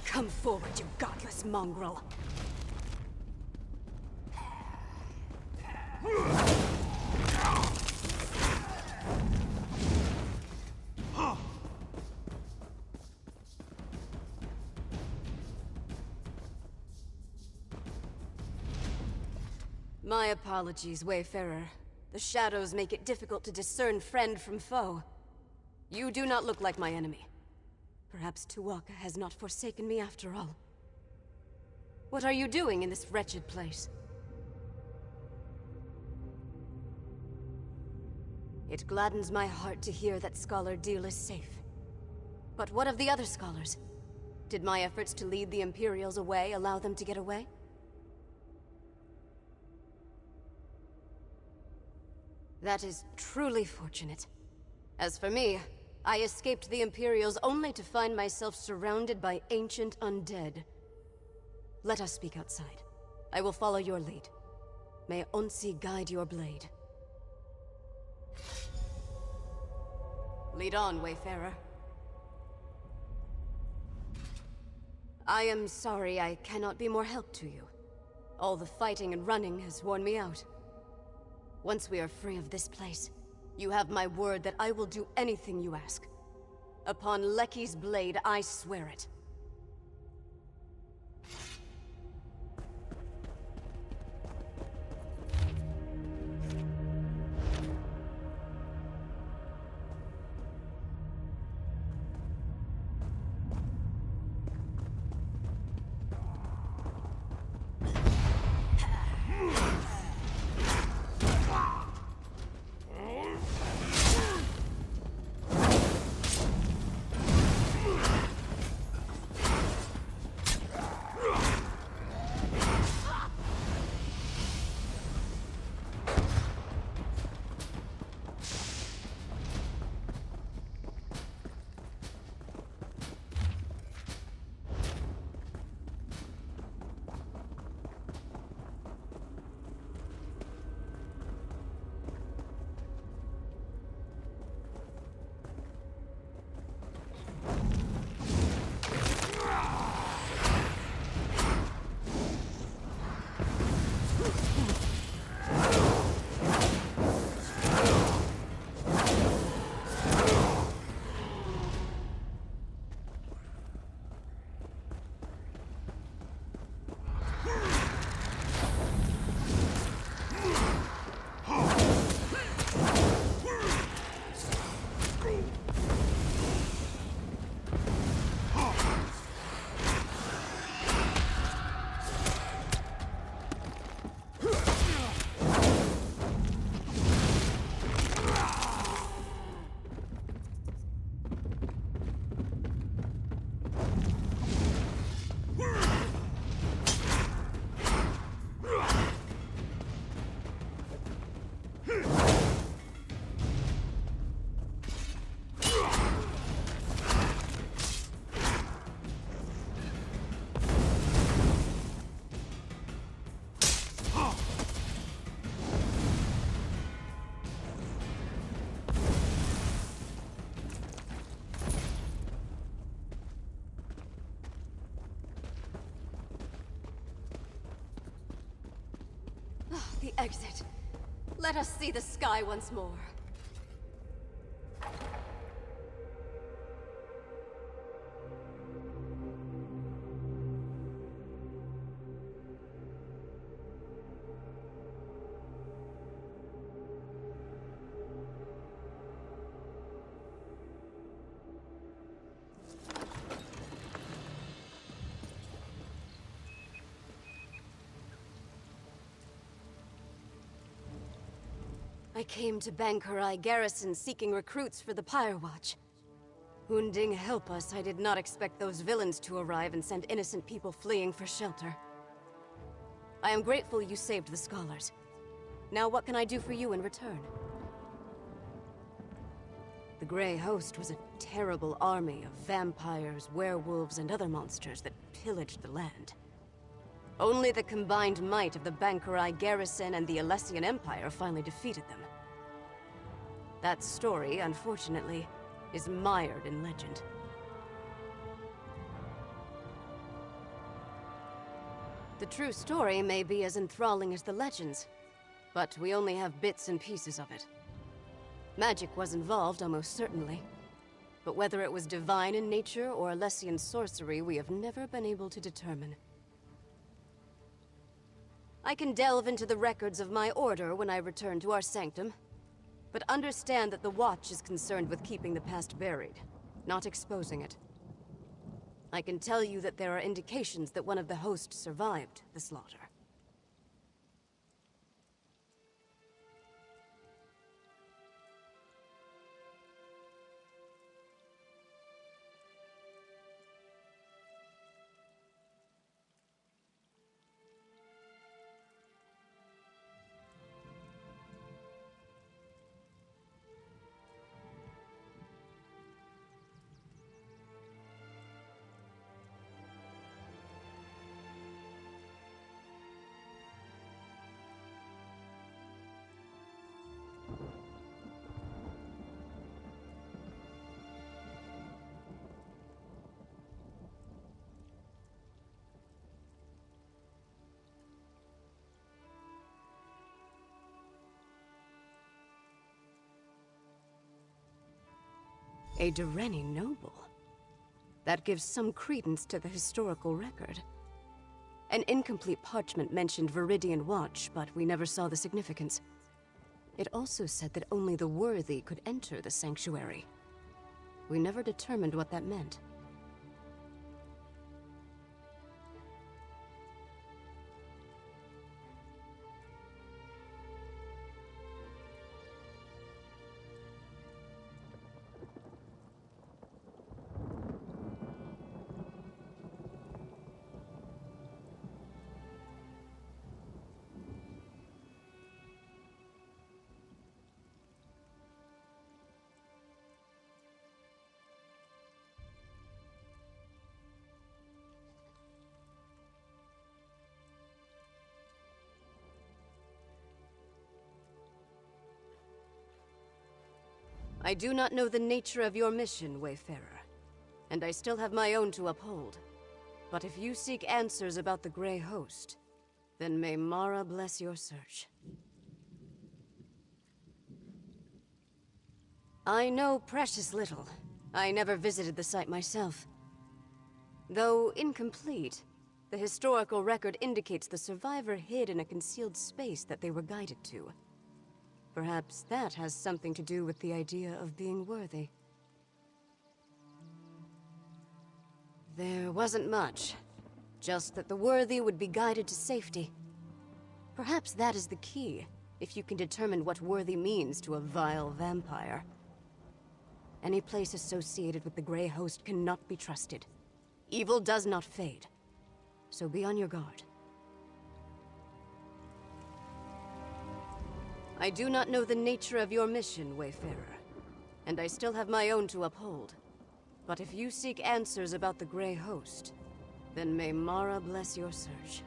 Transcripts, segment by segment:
Come forward, you godless mongrel. My apologies, Wayfarer. The shadows make it difficult to discern friend from foe. You do not look like my enemy. Perhaps Tu'whaka has not forsaken me after all. What are you doing in this wretched place? It gladdens my heart to hear that Scholar Deal is safe. But what of the other scholars? Did my efforts to lead the Imperials away allow them to get away? That is truly fortunate. As for me, I escaped the Imperials only to find myself surrounded by ancient undead. Let us speak outside. I will follow your lead. May Onsi guide your blade. Lead on, Wayfarer. I am sorry I cannot be more help to you. All the fighting and running has worn me out. Once we are free of this place, you have my word that I will do anything you ask. Upon Lecky's blade, I swear it. The exit. Let us see the sky once more. I came to Bankurai Garrison seeking recruits for the Pyre Watch. Hunding help us, I did not expect those villains to arrive and send innocent people fleeing for shelter. I am grateful you saved the scholars. Now what can I do for you in return? The Grey Host was a terrible army of vampires, werewolves, and other monsters that pillaged the land. Only the combined might of the Bankurai garrison and the Alessian Empire finally defeated them. That story, unfortunately, is mired in legend. The true story may be as enthralling as the legends, but we only have bits and pieces of it. Magic was involved, almost certainly. But whether it was divine in nature or Alessian sorcery, we have never been able to determine. I can delve into the records of my order when I return to our sanctum, but understand that the Watch is concerned with keeping the past buried, not exposing it. I can tell you that there are indications that one of the hosts survived the slaughter. A Dureni noble? That gives some credence to the historical record. An incomplete parchment mentioned Viridian Watch, but we never saw the significance. It also said that only the worthy could enter the sanctuary. We never determined what that meant. I do not know the nature of your mission, Wayfarer, and I still have my own to uphold. But if you seek answers about the Grey Host, then may Mara bless your search. I know precious little. I never visited the site myself. Though incomplete, the historical record indicates the survivor hid in a concealed space that they were guided to. Perhaps that has something to do with the idea of being worthy. There wasn't much. Just that the worthy would be guided to safety. Perhaps that is the key, if you can determine what worthy means to a vile vampire. Any place associated with the Grey Host cannot be trusted. Evil does not fade, so be on your guard. I do not know the nature of your mission, Wayfarer, and I still have my own to uphold. But if you seek answers about the Grey Host, then may Mara bless your search.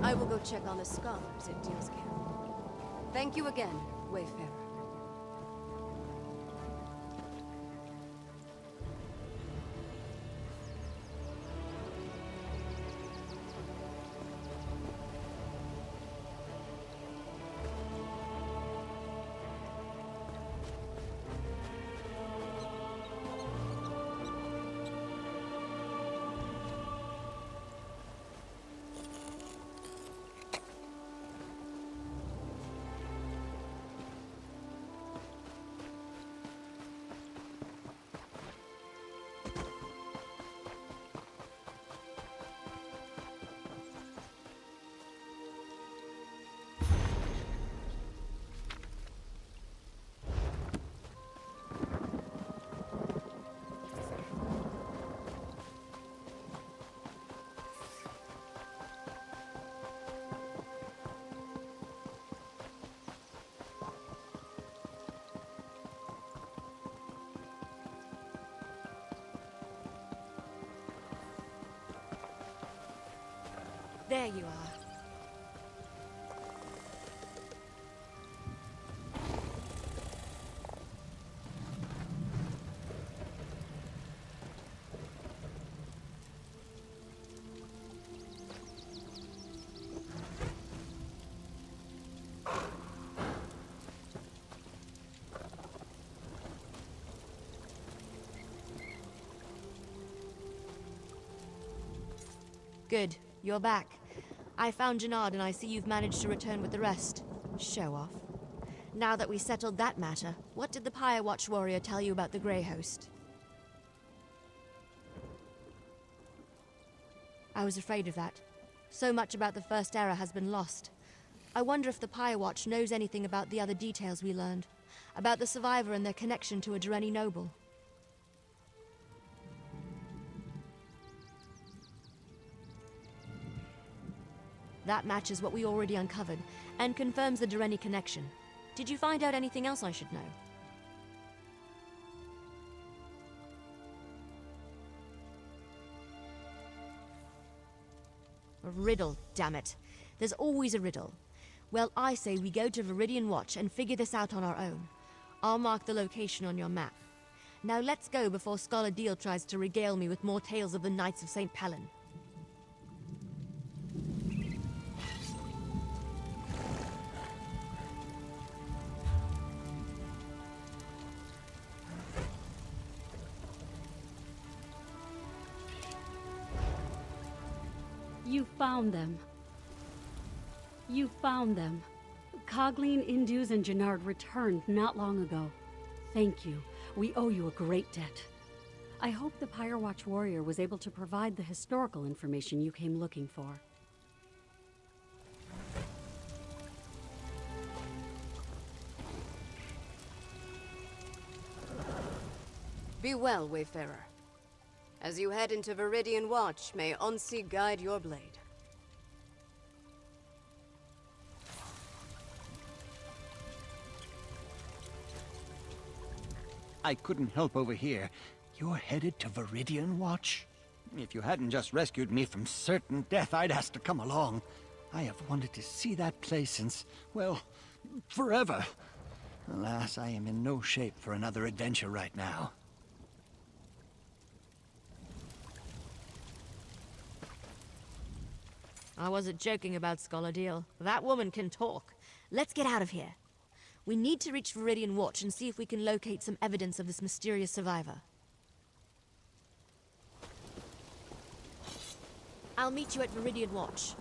I will go check on the scholars at Deal's Camp. Thank you again, Wayfarer. There you are. Good. You're back. I found Jannard and I see you've managed to return with the rest. Show off. Now that we settled that matter, what did the Pyre Watch warrior tell you about the Grey Host? I was afraid of that. So much about the First Era has been lost. I wonder if the Pyre Watch knows anything about the other details we learned. About the survivor and their connection to a Dreni noble. That matches what we already uncovered, and confirms the Dreni connection. Did you find out anything else I should know? A riddle, damn it. There's always a riddle. Well, I say we go to Viridian Watch and figure this out on our own. I'll mark the location on your map. Now let's go before Scholar Deal tries to regale me with more tales of the Knights of St. Pelin. You found them. You found them. Cogleen, Indus, and Jannard returned not long ago. Thank you. We owe you a great debt. I hope the Pyre Watch warrior was able to provide the historical information you came looking for. Be well, Wayfarer. As you head into Viridian Watch, may Onsi guide your blade. I couldn't help overhear. You're headed to Viridian Watch? If you hadn't just rescued me from certain death, I'd ask to come along. I have wanted to see that place since, well, forever. Alas, I am in no shape for another adventure right now. I wasn't joking about Scholar Deal. That woman can talk. Let's get out of here. We need to reach Viridian Watch and see if we can locate some evidence of this mysterious survivor. I'll meet you at Viridian Watch.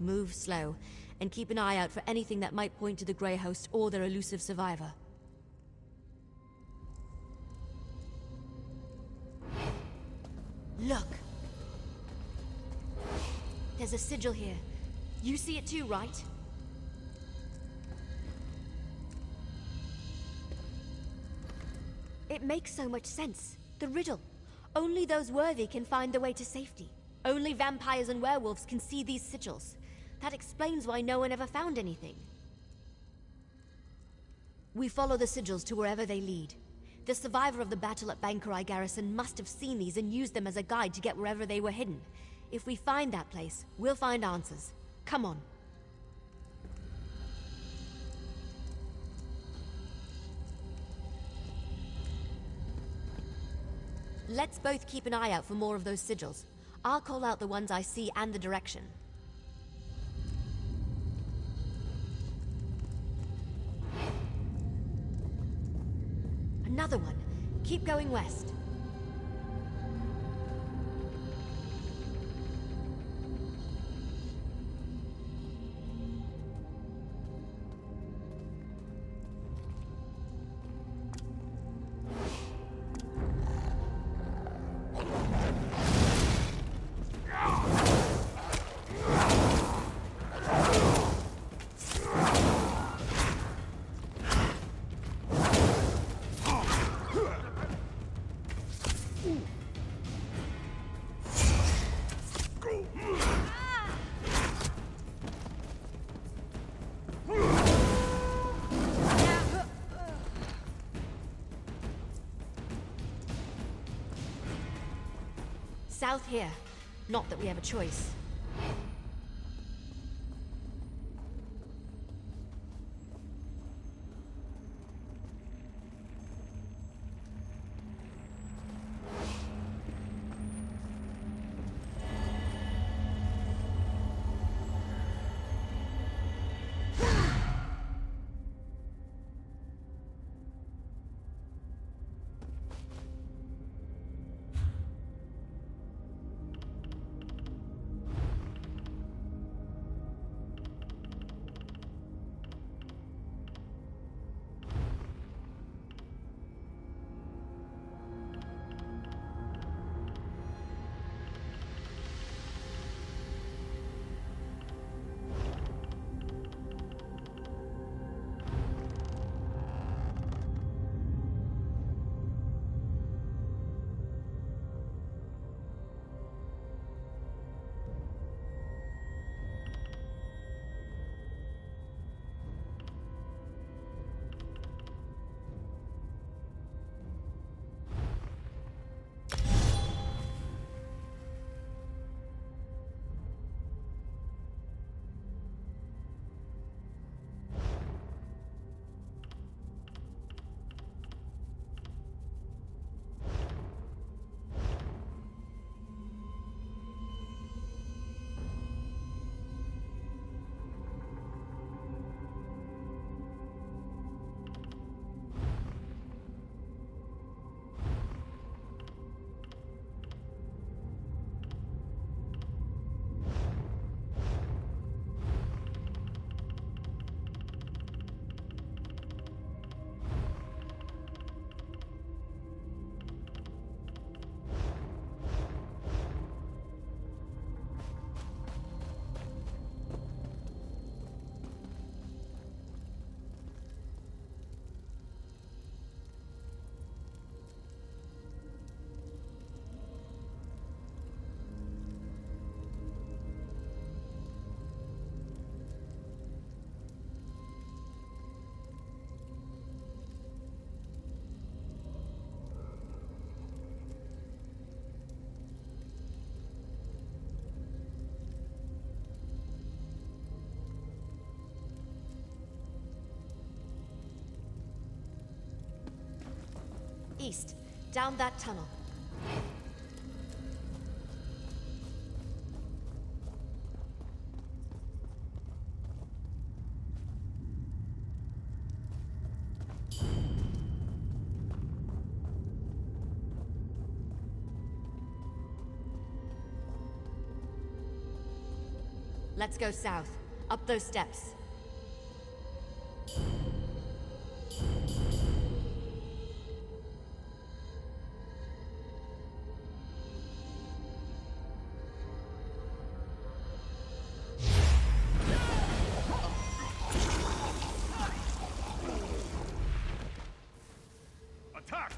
move slow, and keep an eye out for anything that might point to the Grey Host or their elusive survivor. Look! There's a sigil here. You see it too, right? It makes so much sense. The riddle. Only those worthy can find the way to safety. Only vampires and werewolves can see these sigils. That explains why no one ever found anything. We follow the sigils to wherever they lead. The survivor of the battle at Bankurai Garrison must have seen these and used them as a guide to get wherever they were hidden. If we find that place, we'll find answers. Come on. Let's both keep an eye out for more of those sigils. I'll call out the ones I see and the direction. Another one. Keep going west. South here. Not that we have a choice. East, down that tunnel. Let's go south. Up those steps. Attack!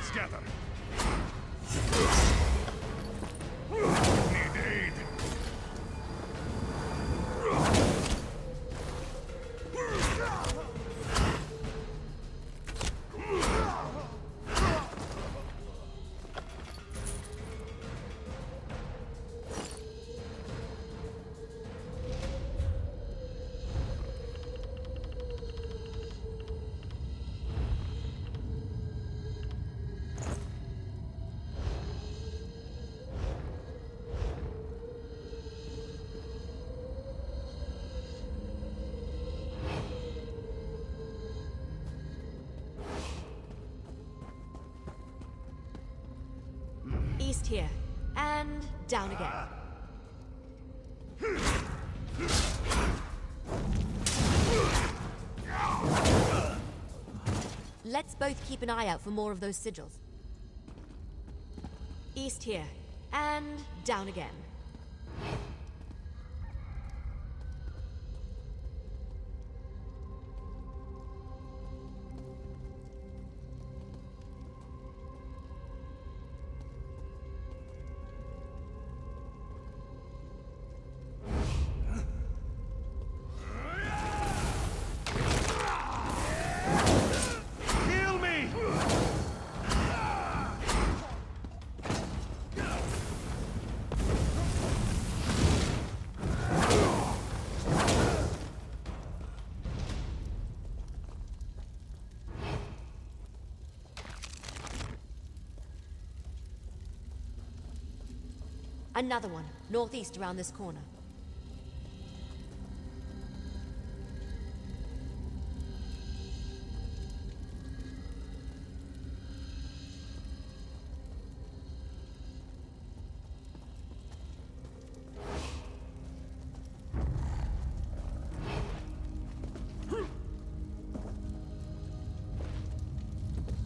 Scatter! Need aid! East here. And down again. Let's both keep an eye out for more of those sigils. East here. And down again. Heal me! Another one, northeast around this corner.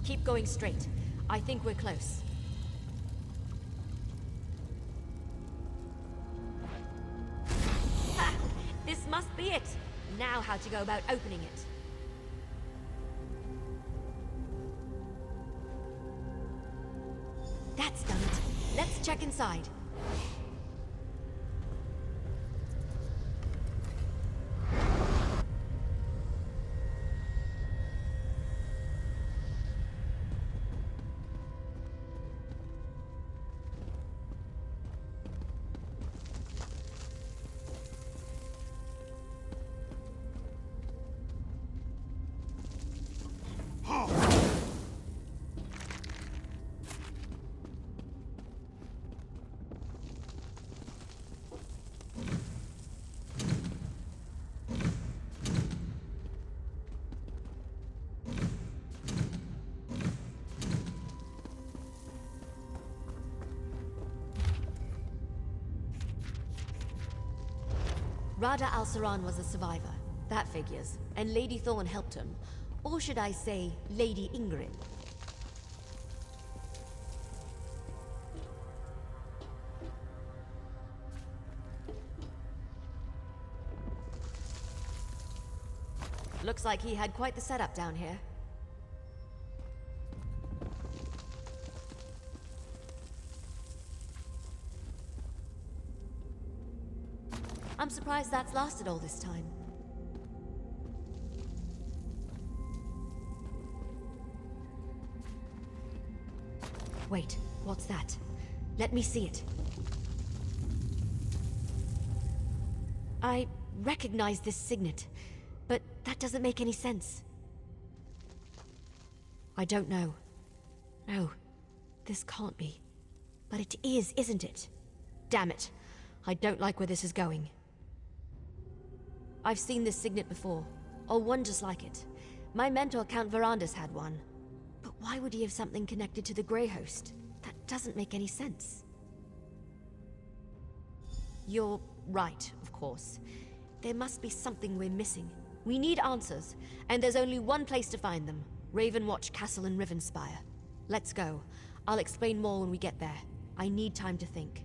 Keep going straight. I think we're close. Ha! This must be it. Now how to go about opening it. That's done it. Let's check inside. Rada al-Saran was a survivor. That figures. And Lady Thorn helped him. Or should I say, Lady Ingrid. Looks like he had quite the setup down here. I'm surprised that's lasted all this time. Wait, what's that? Let me see it. I recognize this signet, but that doesn't make any sense. I don't know. No, this can't be. But it is, isn't it? Damn it. I don't like where this is going. I've seen this signet before, or one just like it. My mentor, Count Verandis, had one. But why would he have something connected to the Grey Host? That doesn't make any sense. You're right, of course. There must be something we're missing. We need answers, and there's only one place to find them. Ravenwatch Castle in Rivenspire. Let's go. I'll explain more when we get there. I need time to think.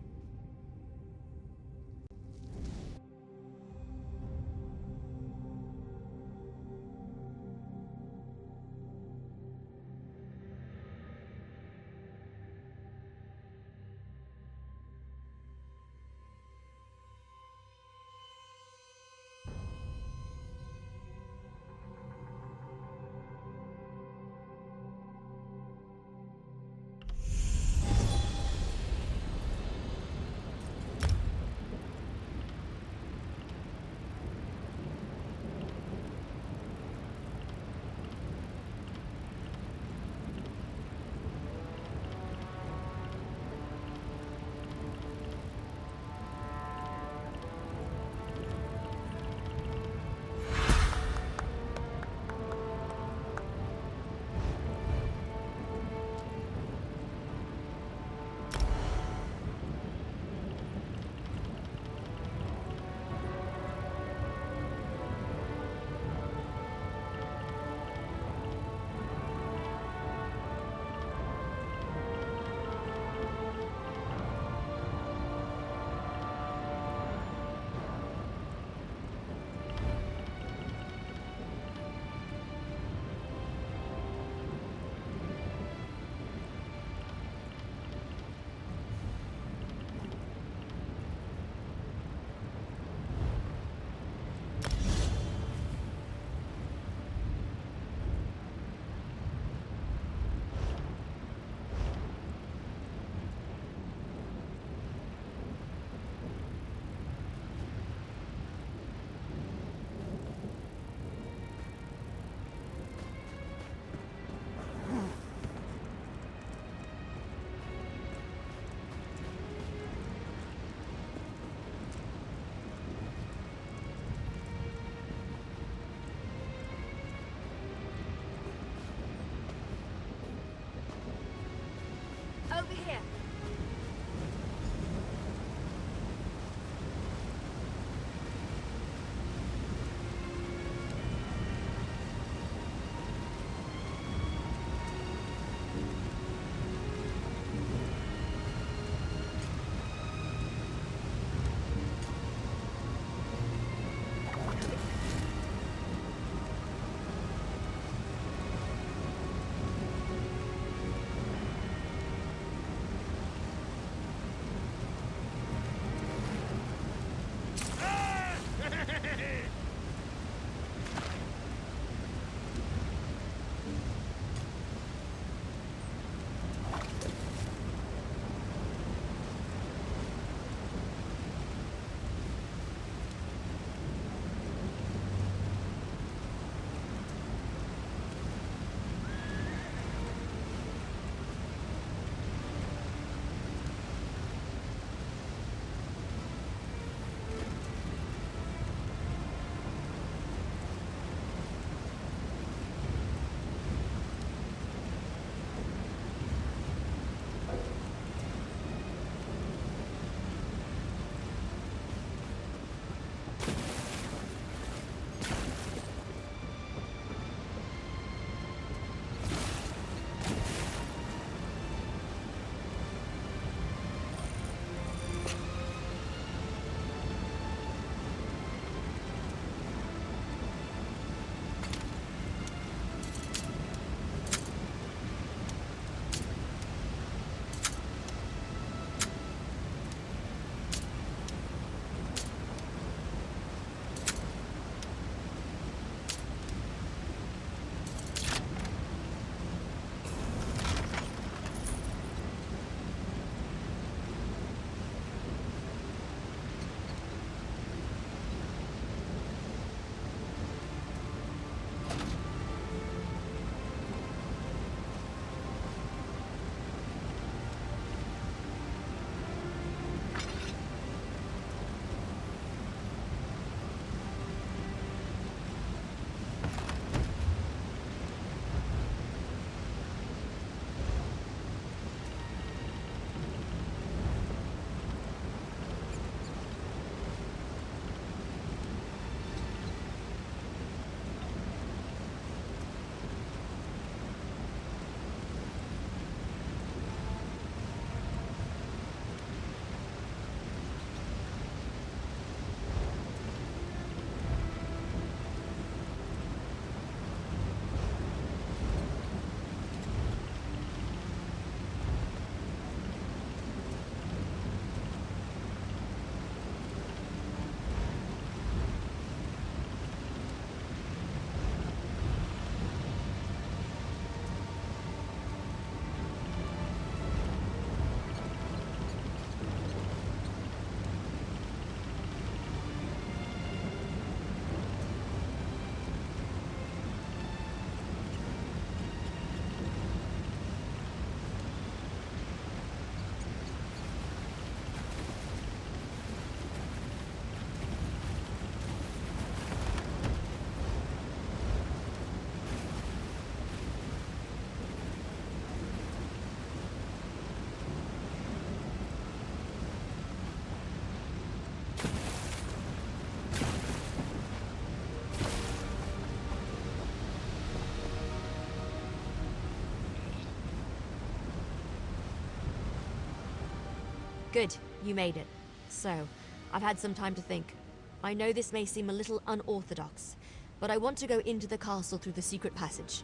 Good, you made it. So, I've had some time to think. I know this may seem a little unorthodox, but I want to go into the castle through the secret passage.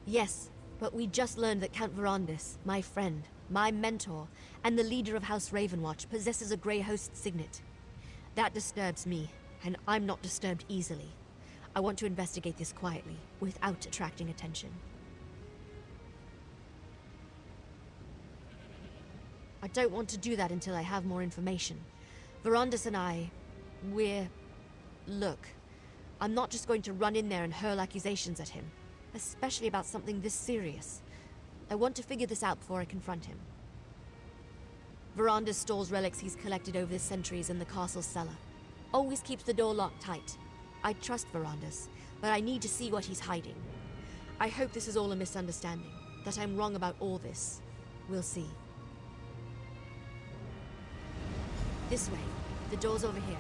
Yes, but we just learned that Count Verandis, my friend, my mentor, and the leader of House Ravenwatch possesses a Grey Host signet. That disturbs me, and I'm not disturbed easily. I want to investigate this quietly, without attracting attention. I don't want to do that until I have more information. Verandis and Look, I'm not just going to run in there and hurl accusations at him, especially about something this serious. I want to figure this out before I confront him. Verandis stores relics he's collected over the centuries in the castle's cellar. Always keeps the door locked tight. I trust Verandis, but I need to see what he's hiding. I hope this is all a misunderstanding, that I'm wrong about all this. We'll see. This way. The door's over here.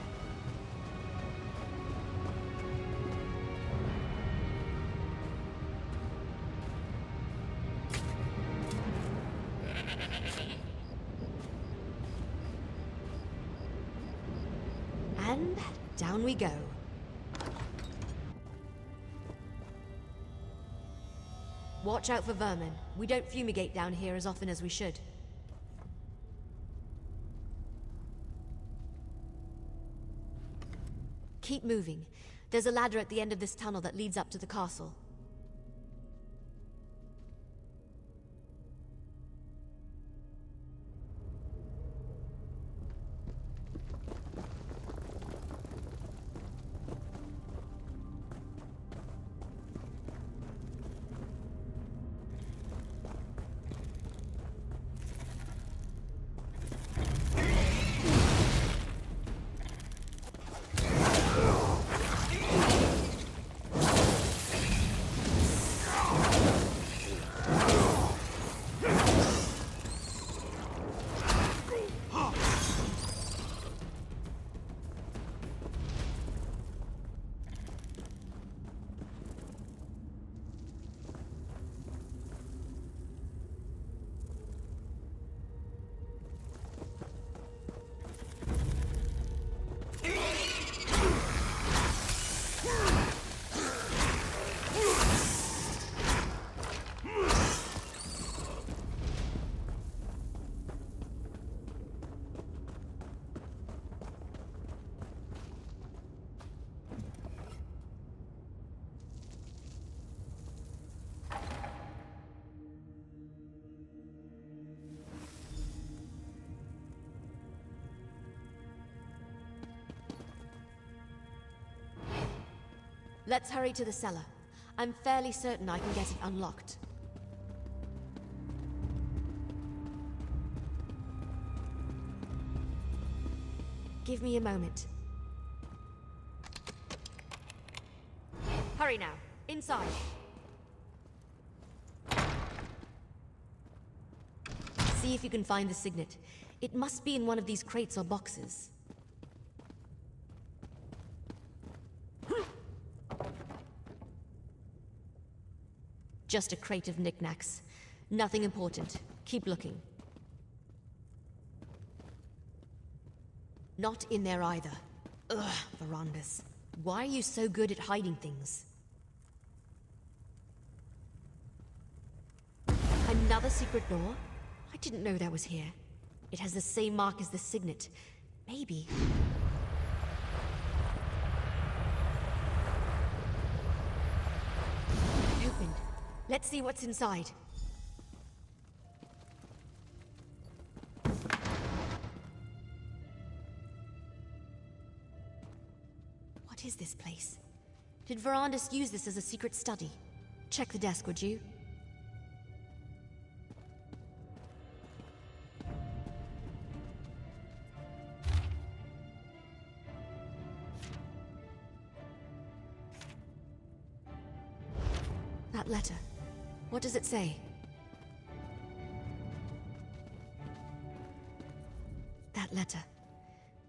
And down we go. Watch out for vermin. We don't fumigate down here as often as we should. Keep moving. There's a ladder at the end of this tunnel that leads up to the castle. Let's hurry to the cellar. I'm fairly certain I can get it unlocked. Give me a moment. Hurry now. Inside. See if you can find the signet. It must be in one of these crates or boxes. Just a crate of knickknacks. Nothing important. Keep looking. Not in there either. Ugh, Verandis. Why are you so good at hiding things? Another secret door? I didn't know that was here. It has the same mark as the signet. Maybe... Opened. Let's see what's inside. What is this place? Did Verandis use this as a secret study? Check the desk, would you? That letter. What does it say? That letter.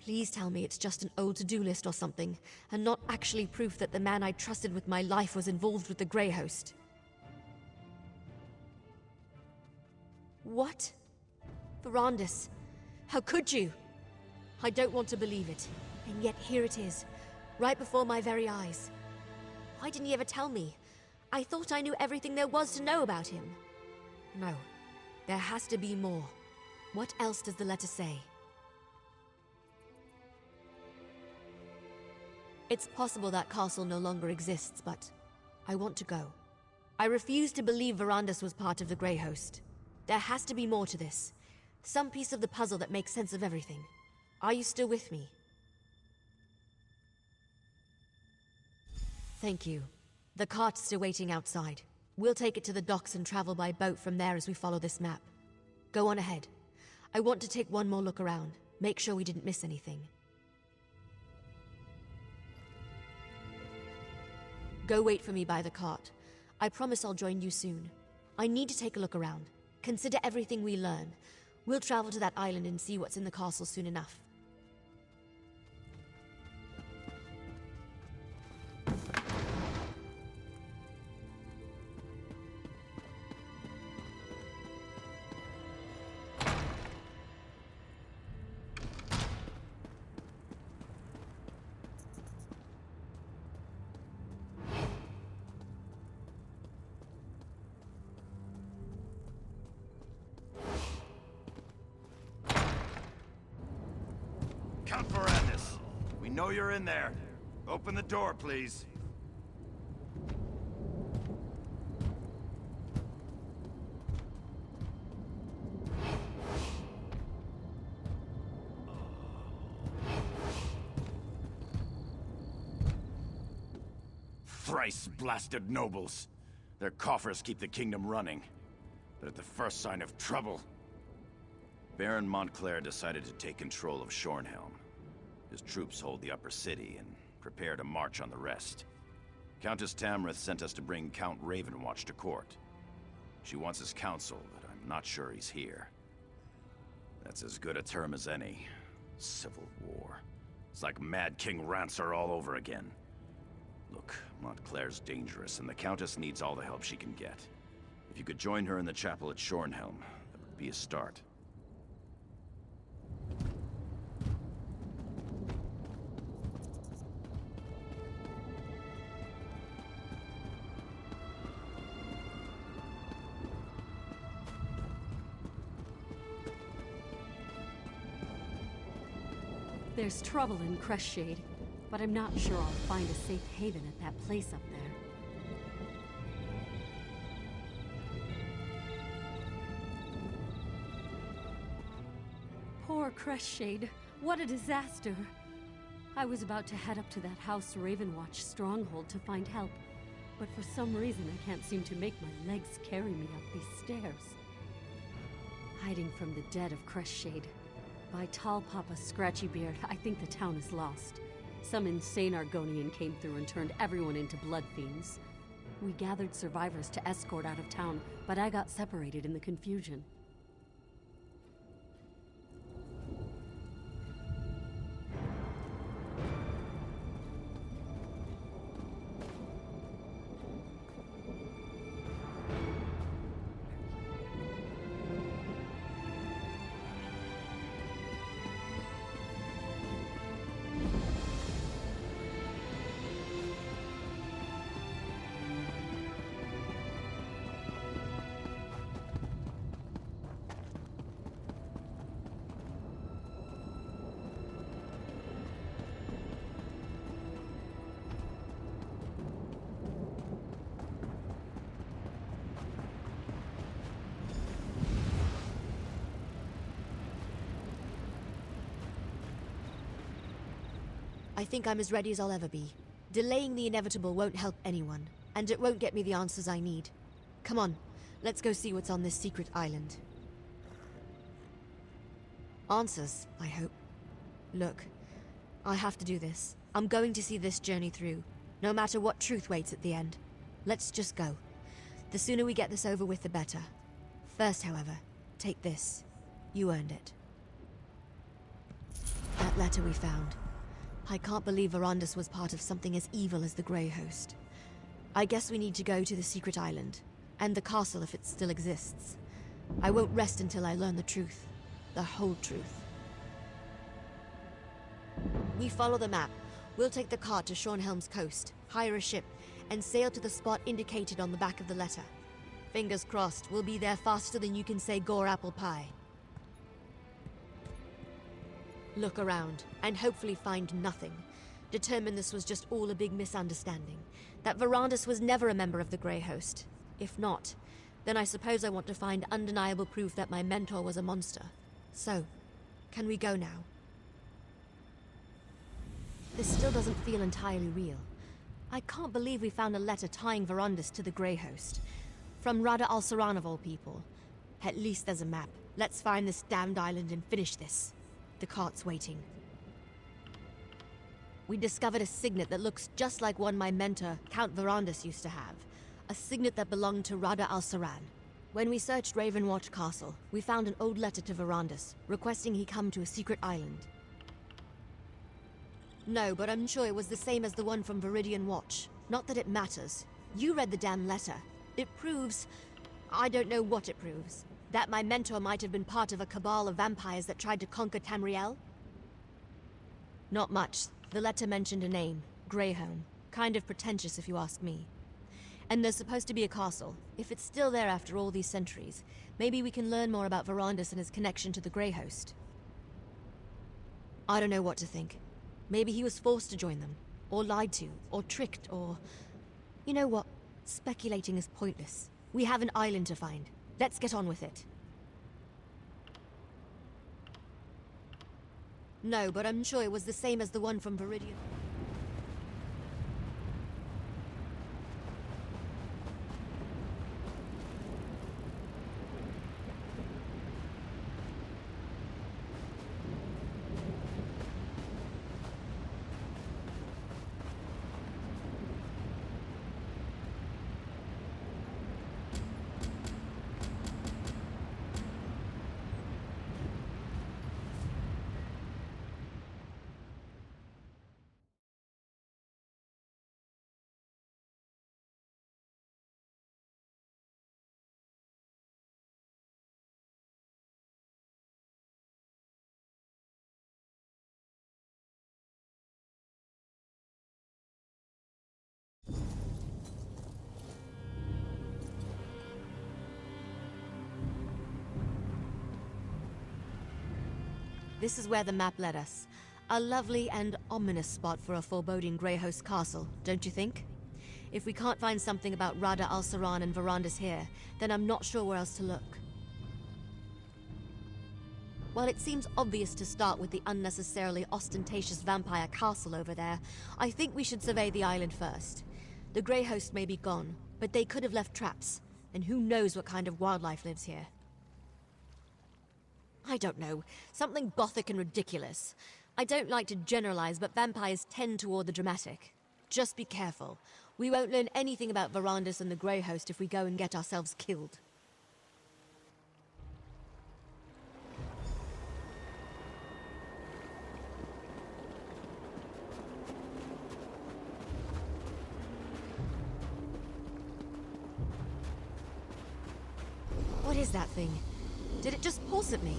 Please tell me it's just an old to-do list or something, and not actually proof that the man I trusted with my life was involved with the Grey Host. What? Verandis, how could you? I don't want to believe it. And yet here it is, right before my very eyes. Why didn't he ever tell me? I thought I knew everything there was to know about him. No, there has to be more. What else does the letter say? It's possible that castle no longer exists, but I want to go. I refuse to believe Verandis was part of the Grey Host. There has to be more to this. Some piece of the puzzle that makes sense of everything. Are you still with me? Thank you. The cart's still waiting outside. We'll take it to the docks and travel by boat from there as we follow this map. Go on ahead. I want to take one more look around. Make sure we didn't miss anything. Go wait for me by the cart. I promise I'll join you soon. I need to take a look around. Consider everything we learn. We'll travel to that island and see what's in the castle soon enough. Count Verandis, we know you're in there. Open the door, please. Thrice-blasted nobles. Their coffers keep the kingdom running. But at the first sign of trouble, Baron Montclair decided to take control of Shornhelm. His troops hold the upper city and prepare to march on the rest. Countess Tamrith sent us to bring Count Ravenwatch to court. She wants his counsel, but I'm not sure he's here. That's as good a term as any. Civil war. It's like Mad King Rancer all over again. Look, Montclair's dangerous, and the Countess needs all the help she can get. If you could join her in the chapel at Shornhelm, that would be a start. There's trouble in Crestshade, but I'm not sure I'll find a safe haven at that place up there. Poor Crestshade. What a disaster. I was about to head up to that House Ravenwatch stronghold to find help, but for some reason I can't seem to make my legs carry me up these stairs. Hiding from the dead of Crestshade. By Tall Papa Scratchybeard, I think the town is lost. Some insane Argonian came through and turned everyone into blood fiends. We gathered survivors to escort out of town, but I got separated in the confusion. I think I'm as ready as I'll ever be. Delaying the inevitable won't help anyone, and it won't get me the answers I need. Come on, let's go see what's on this secret island. Answers, I hope. Look, I have to do this. I'm going to see this journey through, no matter what truth waits at the end. Let's just go. The sooner we get this over with, the better. First, however, take this. You earned it. That letter we found. I can't believe Verandis was part of something as evil as the Grey Host. I guess we need to go to the secret island, and the castle if it still exists. I won't rest until I learn the truth. The whole truth. We follow the map. We'll take the cart to Shornhelm's coast, hire a ship, and sail to the spot indicated on the back of the letter. Fingers crossed, we'll be there faster than you can say gore apple pie. Look around, and hopefully find nothing. Determine this was just all a big misunderstanding. That Verandis was never a member of the Grey Host. If not, then I suppose I want to find undeniable proof that my mentor was a monster. So, can we go now? This still doesn't feel entirely real. I can't believe we found a letter tying Verandis to the Grey Host. From Rada al-Saran of all people. At least there's a map. Let's find this damned island and finish this. The cart's waiting. We discovered a signet that looks just like one my mentor, Count Verandis, used to have. A signet that belonged to Rada al-Saran. When we searched Ravenwatch Castle, we found an old letter to Verandis, requesting he come to a secret island. No, but I'm sure it was the same as the one from Viridian Watch. Not that it matters. You read the damn letter. It proves... I don't know what it proves. That my mentor might have been part of a cabal of vampires that tried to conquer Tamriel? Not much. The letter mentioned a name, Greyhome. Kind of pretentious if you ask me. And there's supposed to be a castle. If it's still there after all these centuries, maybe we can learn more about Verandis and his connection to the Grey Host. I don't know what to think. Maybe he was forced to join them, or lied to, or tricked, or... You know what? Speculating is pointless. We have an island to find. Let's get on with it. No, but I'm sure it was the same as the one from Viridian. This is where the map led us. A lovely and ominous spot for a foreboding Grey Host castle, don't you think? If we can't find something about Rada al-Saran and Verandis here, then I'm not sure where else to look. While it seems obvious to start with the unnecessarily ostentatious vampire castle over there, I think we should survey the island first. The Grey Host may be gone, but they could have left traps, and who knows what kind of wildlife lives here. I don't know, something gothic and ridiculous. I don't like to generalize, but vampires tend toward the dramatic. Just be careful. We won't learn anything about Verandis and the Grey Host if we go and get ourselves killed. What is that thing? Did it just pulse at me?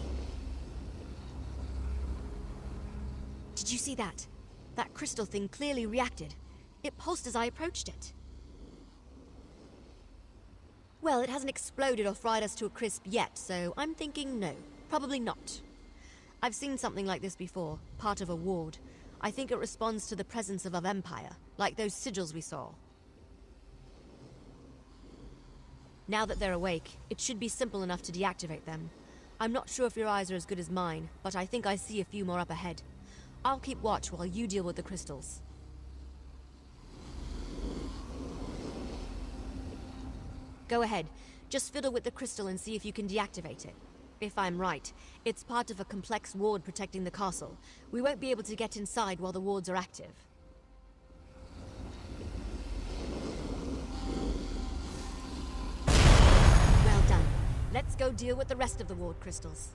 Did you see that? That crystal thing clearly reacted. It pulsed as I approached it. Well, it hasn't exploded or fried us to a crisp yet, so I'm thinking no, probably not. I've seen something like this before, part of a ward. I think it responds to the presence of a vampire, like those sigils we saw. Now that they're awake, it should be simple enough to deactivate them. I'm not sure if your eyes are as good as mine, but I think I see a few more up ahead. I'll keep watch while you deal with the crystals. Go ahead. Just fiddle with the crystal and see if you can deactivate it. If I'm right, it's part of a complex ward protecting the castle. We won't be able to get inside while the wards are active. Well done. Let's go deal with the rest of the ward crystals.